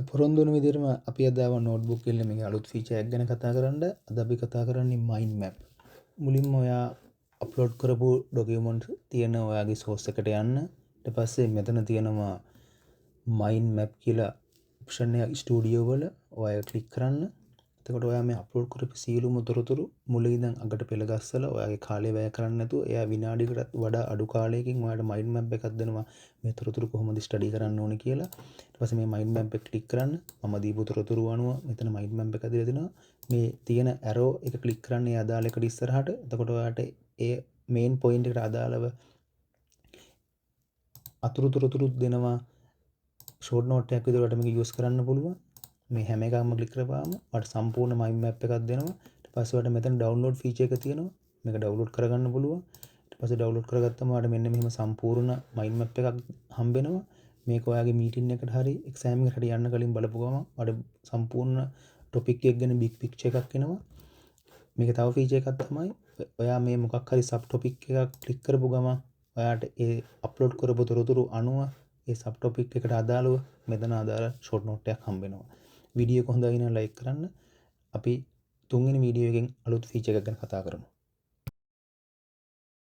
පොරොන්දු වෙන විදිහටම අපි අද ආව නෝට්බුක් එකේ මේකේ අලුත් ෆීචර් එකක් ගැන කතා කරන්න. අද අපි කතා කරන්නේ මයින්ඩ් මැප්. මුලින්ම ඔයා අප්ලෝඩ් කරපු ඩොකියුමන්ට් තියෙන ඔයාගේ සෝස් එකට යන්න. ඊට පස්සේ මෙතන තියෙනවා මයින්ඩ් මැප් කියලා ඔප්ෂන් එක ස්ටුඩියෝ වල ඔයා ක්ලික් කරන්න. එතකොට ඔයා මේ අප්ලෝඩ් කරපු සියලුම තොරතුරු මුලින් ඉඳන් අගට පෙළ ගස්සලා ඔයාගේ කාලය වැය කරන්නේ නැතුව එයා විනාඩියකටත් වඩා අඩු කාලයකින් ඔයාලට මයින්ඩ් මැප් එකක් දෙනවා මේ තොරතුරු කොහොමද ස්ටඩි කරන්න ඕනේ කියලා. ඊට පස්සේ මේ මයින්ඩ් මැප් එක ක්ලික් කරන්න. මම දීපු තොරතුරු අනුව මෙතන මයින්ඩ් මැප් එක දීලා දෙනවා. මේ තියෙන ඇරෝ එක ක්ලික් කරන්න ඒ අදාළ එකට ඉස්සරහට. එතකොට ඔයාලට ඒ මේන් පොයින්ට් එකට අදාළව අතුරු තොරතුරුත් දෙනවා. ෂෝට් නෝට් එකක් විදිහට මේක යූස් කරන්න පුළුවන්. මේ හැම එකක්ම ක්ලික් කරපුවාම ඔයාලට සම්පූර්ණ මයින්ඩ් මැප් එකක් දෙනවා. ඊට පස්සේ ඔයාලට මෙතන ඩවුන්ලෝඩ් ෆීචර් එක තියෙනවා. මේක ඩවුන්ලෝඩ් කරගන්න පුළුවන්. ඊට පස්සේ ඩවුන්ලෝඩ් කරගත්තම ඔයාලට මෙන්න මෙහෙම සම්පූර්ණ මයින්ඩ් මැප් එකක් හම්බෙනවා. මේක ඔයාගේ මීටින් එකට හරි එක්සෑම් එකකට හරි යන්න කලින් බලපු ගමන් ඔයාලට සම්පූර්ණ ටොපික් එක ගැන බිග් පික්චර් එකක් එනවා. මේක තව ෆීචර් එකක් තමයි ඔයා මේ මොකක් හරි සබ් ටොපික් එකක් ක්ලික් කරපු ගමන් ඔයාට ඒ අප්ලෝඩ් කරපු තොරතුරු අනුව ඒ සබ් ටොපික් එකට අදාළව මෙතන අදාළ ෂෝට් නෝට් එකක් හම්බ වෙනවා. වීඩියෝ එක හොඳයි නම් ලයික් කරන්න. අපි තුන්වෙනි වීඩියෝ එකෙන් අලුත් ෆීචර් එකක් ගැන කතා කරමු.